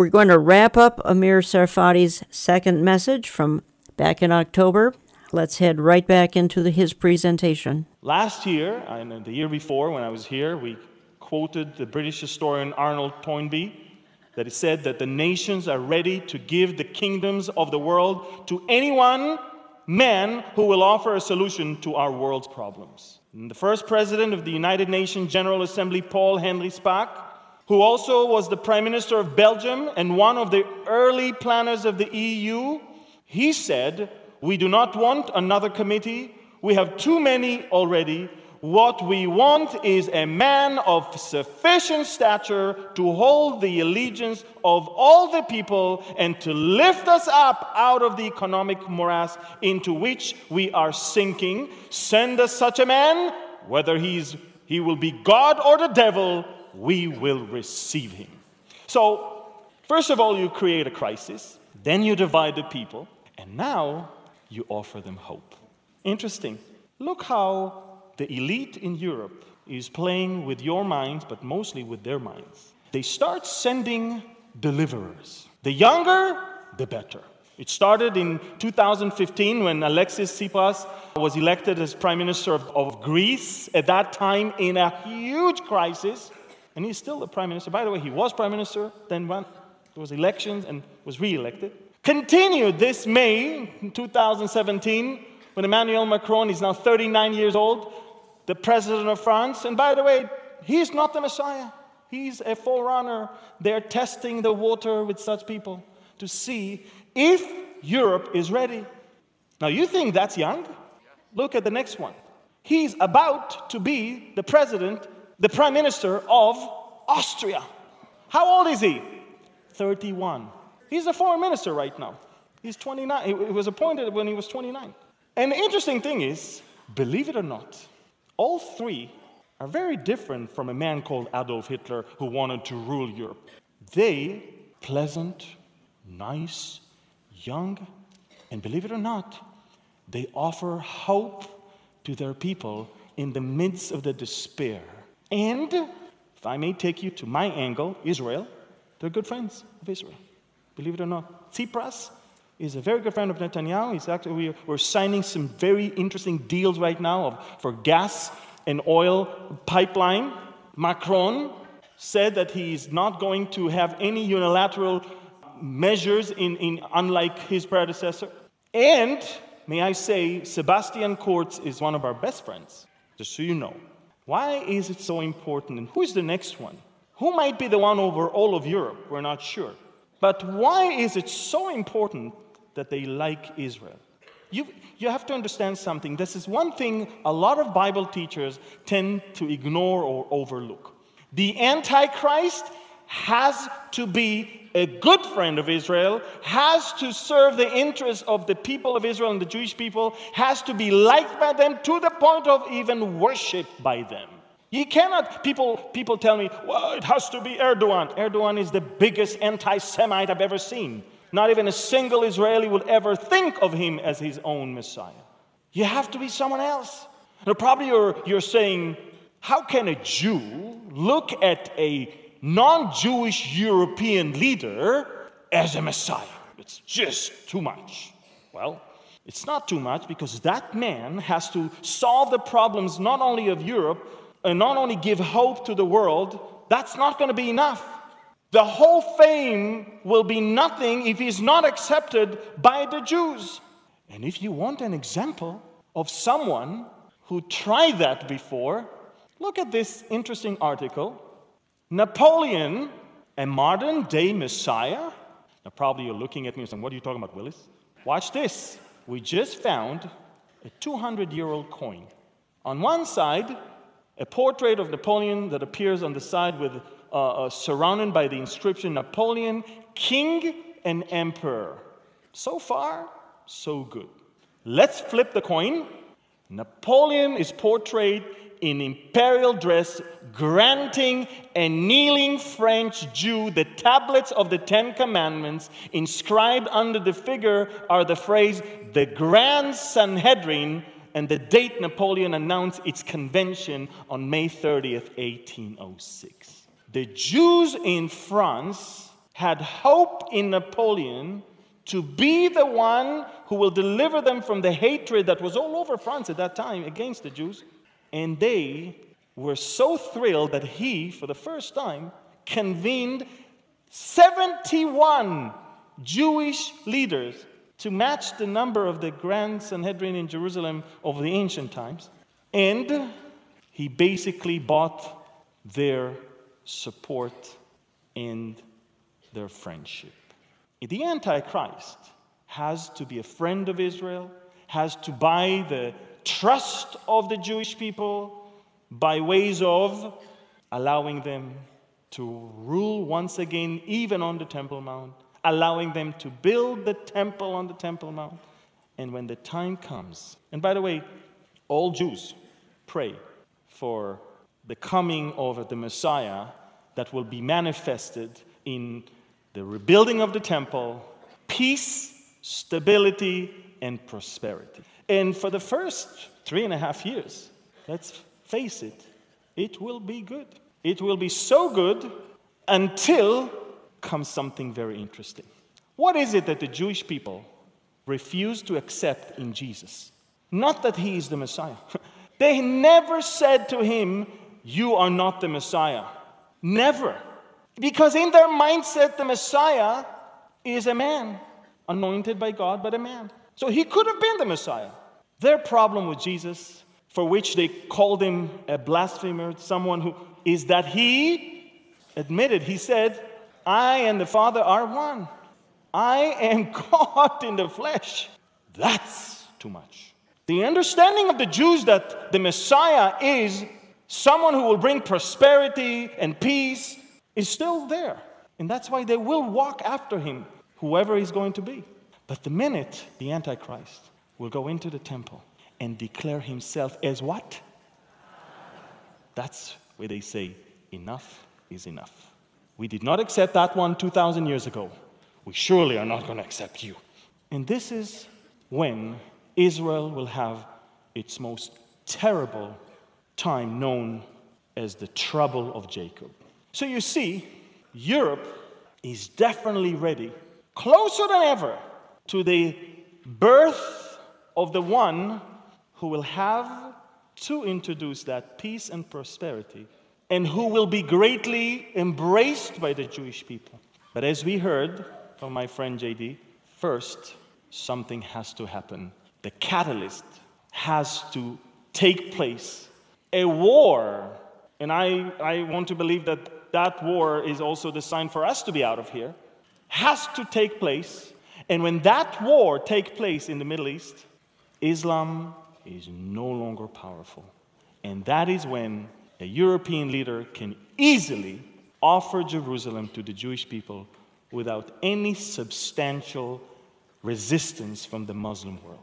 We're going to wrap up Amir Sarfati's second message from back in October. Let's head right back into his presentation. Last year, and the year before when I was here, we quoted the British historian Arnold Toynbee, that he said that the nations are ready to give the kingdoms of the world to anyone, man, who will offer a solution to our world's problems. And the first president of the United Nations General Assembly, Paul Henry Spaak, who also was the Prime Minister of Belgium and one of the early planners of the EU, he said, "We do not want another committee. We have too many already. What we want is a man of sufficient stature to hold the allegiance of all the people and to lift us up out of the economic morass into which we are sinking. Send us such a man, whether he will be God or the devil, we will receive him." So, first of all, you create a crisis, then you divide the people, and now you offer them hope. Interesting. Look how the elite in Europe is playing with your minds, but mostly with their minds. They start sending deliverers. The younger, the better. It started in 2015 when Alexis Tsipras was elected as Prime Minister of Greece, at that time in a huge crisis. And he's still the Prime Minister. By the way, he was Prime Minister, then went, there was elections and was re-elected. Continued this May, 2017, when Emmanuel Macron is now 39 years old, the President of France. And by the way, he's not the Messiah. He's a forerunner. They're testing the water with such people to see if Europe is ready. Now, you think that's young? Look at the next one. He's about to be the president, the prime minister of Austria. How old is he? 31. He's a foreign minister right now. He's 29. He was appointed when he was 29. And the interesting thing is, believe it or not, all three are very different from a man called Adolf Hitler who wanted to rule Europe. They, pleasant, nice, young, and believe it or not, they offer hope to their people in the midst of the despair. And, if I may take you to my angle, Israel, they're good friends of Israel. Believe it or not. Tsipras is a very good friend of Netanyahu. He's actually, we're signing some very interesting deals right now for gas and oil pipeline. Macron said that he's not going to have any unilateral measures unlike his predecessor. And, may I say, Sebastian Kurz is one of our best friends, just so you know. Why is it so important? And who's the next one? Who might be the one over all of Europe? We're not sure. But why is it so important that they like Israel? You have to understand something. This is one thing a lot of Bible teachers tend to ignore or overlook. The Antichrist has to be a good friend of Israel, has to serve the interests of the people of Israel and the Jewish people, has to be liked by them to the point of even worshipped by them. You cannot, people tell me, well, it has to be Erdogan. Erdogan is the biggest anti-Semite I've ever seen. Not even a single Israeli would ever think of him as his own Messiah. You have to be someone else. Now, probably you're saying, how can a Jew look at a non-Jewish European leader as a Messiah? It's just too much. Well, it's not too much because that man has to solve the problems not only of Europe, and not only give hope to the world. That's not going to be enough. The whole fame will be nothing if he's not accepted by the Jews. And if you want an example of someone who tried that before, look at this interesting article. Napoleon, a modern-day Messiah. Now, probably you're looking at me and saying, what are you talking about, Willis? Watch this. We just found a 200-year-old coin. On one side, a portrait of Napoleon that appears on the side with surrounded by the inscription, Napoleon, King and Emperor. So far, so good. Let's flip the coin. Napoleon is portrayed in imperial dress, granting a kneeling French Jew the tablets of the Ten Commandments. Inscribed under the figure are the phrase, the Grand Sanhedrin, and the date Napoleon announced its convention on May 30th, 1806. The Jews in France had hope in Napoleon to be the one who will deliver them from the hatred that was all over France at that time against the Jews. And they were so thrilled that he, for the first time, convened 71 Jewish leaders to match the number of the Grand Sanhedrin in Jerusalem of the ancient times. And he basically bought their support and their friendship. The Antichrist has to be a friend of Israel, has to buy the trust of the Jewish people by ways of allowing them to rule once again, even on the Temple Mount, allowing them to build the temple on the Temple Mount. And when the time comes, and by the way, all Jews pray for the coming of the Messiah that will be manifested in the rebuilding of the temple, peace, stability, and prosperity. And for the first 3.5 years, let's face it, it will be good. It will be so good until comes something very interesting. What is it that the Jewish people refuse to accept in Jesus? Not that he is the Messiah. They never said to him, "You are not the Messiah." Never. Because in their mindset, the Messiah is a man, anointed by God, but a man. So he could have been the Messiah. Their problem with Jesus, for which they called him a blasphemer, someone who is that he admitted, he said, "I and the Father are one. I am God in the flesh." That's too much. The understanding of the Jews that the Messiah is someone who will bring prosperity and peace is still there. And that's why they will walk after him, whoever he's going to be. But the minute the Antichrist will go into the temple and declare himself as what? That's where they say, enough is enough. We did not accept that one 2,000 years ago. We surely are not going to accept you. And this is when Israel will have its most terrible time, known as the trouble of Jacob. So you see, Europe is definitely ready, closer than ever, to the birth of the one who will have to introduce that peace and prosperity, and who will be greatly embraced by the Jewish people. But as we heard from my friend JD, first, something has to happen. The catalyst has to take place. A war, and I want to believe that that war is also the sign for us to be out of here, has to take place. And when that war takes place in the Middle East, Islam is no longer powerful. And that is when a European leader can easily offer Jerusalem to the Jewish people without any substantial resistance from the Muslim world.